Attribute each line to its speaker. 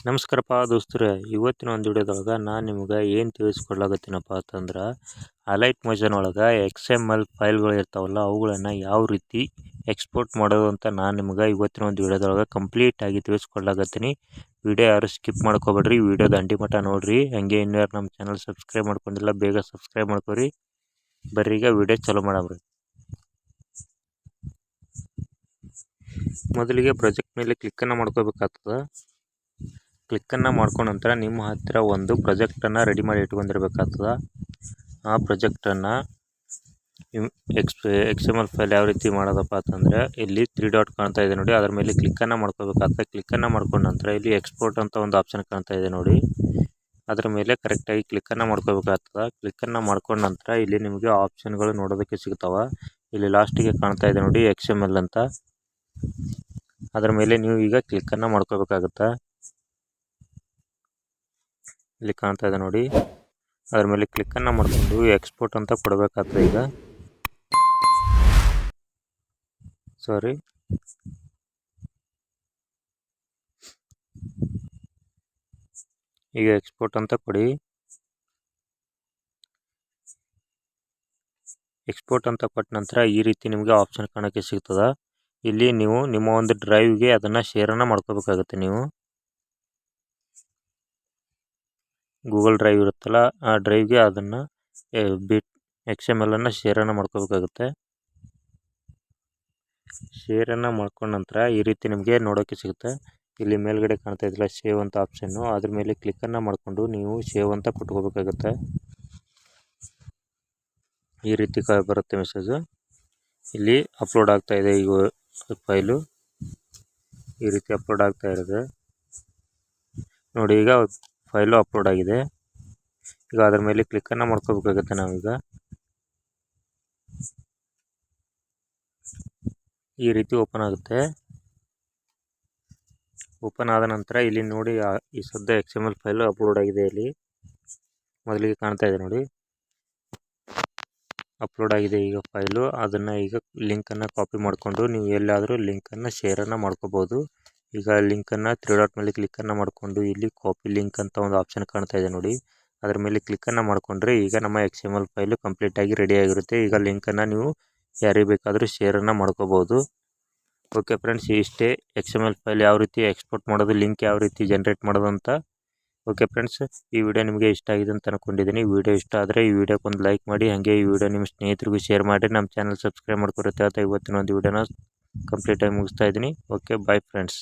Speaker 1: ನಮಸ್ಕಾರಪ್ಪ ದೋಸ್ತರೆ, ಇವತ್ತಿನ ಒಂದು ವಿಡಿಯೋದೊಳಗೆ ನಾನು ನಿಮ್ಗೆ ಏನು ತಿಳಿಸ್ಕೊಡ್ಲಾಗತ್ತೀನಪ್ಪ ಅಂತಂದ್ರೆ ಅಲೈಟ್ ಮೋಷನ್ ಒಳಗೆ XML ಫೈಲ್ಗಳು ಇರ್ತಾವಲ್ಲ ಅವುಗಳನ್ನು ಯಾವ ರೀತಿ ಎಕ್ಸ್ಪೋರ್ಟ್ ಮಾಡೋದು ಅಂತ ನಾನು ನಿಮ್ಗೆ ಇವತ್ತಿನ ಒಂದು ವಿಡಿಯೋದೊಳಗೆ ಕಂಪ್ಲೀಟಾಗಿ ತಿಳಿಸ್ಕೊಡ್ಲಾಗತ್ತೀನಿ. ವಿಡಿಯೋ ಯಾರು ಸ್ಕಿಪ್ ಮಾಡ್ಕೋಬೇಡ್ರಿ, ವಿಡಿಯೋ ದಂಡಿ ಮಟ್ಟ ನೋಡ್ರಿ. ಹಾಗೆ ಇನ್ನೂ ಯಾರು ನಮ್ಮ ಚಾನಲ್ ಸಬ್ಸ್ಕ್ರೈಬ್ ಮಾಡ್ಕೊಂಡಿಲ್ಲ ಬೇಗ ಸಬ್ಸ್ಕ್ರೈಬ್ ಮಾಡ್ಕೊರಿ. ಬರ್ರಿ ಈಗ ವಿಡಿಯೋ ಚಲೋ ಮಾಡಮ್ರಿ. ಮೊದಲಿಗೆ ಪ್ರಾಜೆಕ್ಟ್ ಮೇಲೆ ಕ್ಲಿಕ್ಕನ್ನು ಮಾಡ್ಕೋಬೇಕಾಗ್ತದೆ. ಕ್ಲಿಕ್ಕನ್ನು ಮಾಡ್ಕೊಂಡ ನಂತರ ನಿಮ್ಮ ಹತ್ತಿರ ಒಂದು ಪ್ರಾಜೆಕ್ಟನ್ನು ರೆಡಿ ಮಾಡಿ ಇಟ್ಕೊಂಡಿರ್ಬೇಕಾಗ್ತದೆ. ಆ ಪ್ರಾಜೆಕ್ಟನ್ನು XML ಫೈಲ್ ಯಾವ ರೀತಿ ಮಾಡೋದಪ್ಪ ಅಂತಂದರೆ ಇಲ್ಲಿ 3 ಡಾಟ್ ಕಾಣ್ತಾ ಇದೆ ನೋಡಿ, ಅದರ ಮೇಲೆ ಕ್ಲಿಕ್ಕನ್ನು ಮಾಡ್ಕೋಬೇಕಾಗ್ತದೆ. ಕ್ಲಿಕ್ಕನ್ನು ಮಾಡ್ಕೊಂಡ ನಂತರ ಇಲ್ಲಿ ಎಕ್ಸ್ಪೋರ್ಟ್ ಅಂತ ಒಂದು ಆಪ್ಷನ್ ಕಾಣ್ತಾ ಇದೆ ನೋಡಿ, ಅದರ ಮೇಲೆ ಕರೆಕ್ಟಾಗಿ ಕ್ಲಿಕ್ಕನ್ನು ಮಾಡ್ಕೋಬೇಕಾಗ್ತದೆ. ಕ್ಲಿಕ್ಕನ್ನು ಮಾಡ್ಕೊಂಡ ನಂತರ ಇಲ್ಲಿ ನಿಮಗೆ ಆಪ್ಷನ್ಗಳು ನೋಡೋದಕ್ಕೆ ಸಿಗ್ತಾವೆ. ಇಲ್ಲಿ ಲಾಸ್ಟಿಗೆ ಕಾಣ್ತಾ ಇದೆ ನೋಡಿ XML ಅಂತ, ಅದರ ಮೇಲೆ ನೀವು ಈಗ ಕ್ಲಿಕ್ಕನ್ನು ಮಾಡ್ಕೋಬೇಕಾಗುತ್ತೆ. ಇಲ್ಲಿ ಕಾಣ್ತಾ ಇದೆ ನೋಡಿ, ಅದರ ಮೇಲೆ ಕ್ಲಿಕ್ಕನ್ನು ಮಾಡಿಕೊಂಡು ಎಕ್ಸ್ಪೋರ್ಟ್ ಅಂತ ಕೊಡಬೇಕಾಗ್ತದೆ. ಈಗ ಎಕ್ಸ್ಪೋರ್ಟ್ ಅಂತ ಕೊಡಿ. ಎಕ್ಸ್ಪೋರ್ಟ್ ಅಂತ ಕೊಟ್ಟ ನಂತರ ಈ ರೀತಿ ನಿಮಗೆ ಆಪ್ಷನ್ ಕಾಣೋಕ್ಕೆ ಸಿಗ್ತದೆ. ಇಲ್ಲಿ ನೀವು ನಿಮ್ಮ ಒಂದು ಡ್ರೈವ್ಗೆ ಅದನ್ನು ಶೇರನ್ನು ಮಾಡ್ಕೋಬೇಕಾಗುತ್ತೆ. ನೀವು ಗೂಗಲ್ ಡ್ರೈವ್ ಇರುತ್ತಲ್ಲ ಆ ಡ್ರೈವ್ಗೆ ಅದನ್ನು XML ಅನ್ನು ಶೇರನ್ನು ಮಾಡ್ಕೋಬೇಕಾಗುತ್ತೆ. ಶೇರನ್ನು ಮಾಡ್ಕೊಂಡ ನಂತರ ಈ ರೀತಿ ನಿಮಗೆ ನೋಡೋಕ್ಕೆ ಸಿಗುತ್ತೆ. ಇಲ್ಲಿ ಮೇಲ್ಗಡೆ ಕಾಣ್ತಾ ಇದ್ದಿಲ್ಲ ಸೇವ್ ಅಂತ ಆಪ್ಷನ್ನು, ಅದ್ರ ಮೇಲೆ ಕ್ಲಿಕ್ಕನ್ನು ಮಾಡಿಕೊಂಡು ನೀವು ಸೇವ್ ಅಂತ ಕೊಟ್ಕೋಬೇಕಾಗುತ್ತೆ. ಈ ರೀತಿ ಬರುತ್ತೆ ಮೆಸೇಜು. ಇಲ್ಲಿ ಅಪ್ಲೋಡ್ ಆಗ್ತಾ ಇದೆ ಈಗ ಫೈಲು, ಈ ರೀತಿ ಅಪ್ಲೋಡ್ ಆಗ್ತಾ ಇರೋದು ನೋಡಿ. ಈಗ ಫೈಲು ಅಪ್ಲೋಡ್ ಆಗಿದೆ. ಈಗ ಅದರ ಮೇಲೆ ಕ್ಲಿಕ್ಕನ್ನು ಮಾಡ್ಕೋಬೇಕಾಗುತ್ತೆ. ನಾವೀಗ ಈ ರೀತಿ ಓಪನ್ ಆಗುತ್ತೆ. ಓಪನ್ ಆದ ನಂತರ ಇಲ್ಲಿ ನೋಡಿ ಈ ಸದ್ಯ XML ಫೈಲು ಅಪ್ಲೋಡ್ ಆಗಿದೆ. ಇಲ್ಲಿ ಮೊದಲಿಗೆ ಕಾಣ್ತಾ ಇದೆ ನೋಡಿ, ಅಪ್ಲೋಡ್ ಆಗಿದೆ ಈಗ ಫೈಲು. ಅದನ್ನು ಈಗ ಲಿಂಕನ್ನು ಕಾಪಿ ಮಾಡಿಕೊಂಡು ನೀವು ಎಲ್ಲಾದರೂ ಲಿಂಕನ್ನು ಶೇರನ್ನು ಮಾಡ್ಕೋಬೋದು. ಈಗ ಲಿಂಕನ್ನು 3 ಡಾಟ್ ಮೇಲೆ ಕ್ಲಿಕ್ಕನ್ನು ಮಾಡಿಕೊಂಡು ಇಲ್ಲಿ ಕಾಪಿ ಲಿಂಕ್ ಅಂತ ಒಂದು ಆಪ್ಷನ್ ಕಾಣ್ತಾ ಇದೆ ನೋಡಿ, ಅದರ ಮೇಲೆ ಕ್ಲಿಕ್ಕನ್ನು ಮಾಡಿಕೊಂಡ್ರೆ ಈಗ ನಮ್ಮ XML ಫೈಲು ಕಂಪ್ಲೀಟಾಗಿ ರೆಡಿ ಆಗಿರುತ್ತೆ. ಈಗ ಲಿಂಕನ್ನು ನೀವು ಯಾರಿಗೆ ಬೇಕಾದರೂ ಶೇರನ್ನು ಮಾಡ್ಕೋಬೋದು. ಓಕೆ ಫ್ರೆಂಡ್ಸ್, ಇಷ್ಟೇ XML ಫೈಲ್ ಯಾವ ರೀತಿ ಎಕ್ಸ್ಪೋರ್ಟ್ ಮಾಡೋದು, ಲಿಂಕ್ ಯಾವ ರೀತಿ ಜನ್ರೇಟ್ ಮಾಡೋದು ಅಂತ. ಓಕೆ ಫ್ರೆಂಡ್ಸ್, ಈ ವಿಡಿಯೋ ನಿಮಗೆ ಇಷ್ಟ ಆಗಿದೆ ಅಂತ ಅಂದ್ಕೊಂಡಿದ್ದೀನಿ. ವಿಡಿಯೋ ಇಷ್ಟ ಆದರೆ ಈ ವಿಡಿಯೋಕ್ಕೆ ಒಂದು ಲೈಕ್ ಮಾಡಿ, ಹಾಗೆ ಈ ವಿಡಿಯೋ ನಿಮ್ಮ ಸ್ನೇಹಿತರಿಗೂ ಶೇರ್ ಮಾಡಿ. ನಮ್ಮ ಚಾನಲ್ ಸಬ್ಸ್ಕ್ರೈಬ್ ಮಾಡ್ಕೊರುತ್ತೆ ಅಂತ ಇವತ್ತಿನ ಒಂದು ವಿಡಿಯೋನ ಕಂಪ್ಲೀಟಾಗಿ ಮುಗಿಸ್ತಾ ಇದ್ದೀನಿ. Okay, bye friends.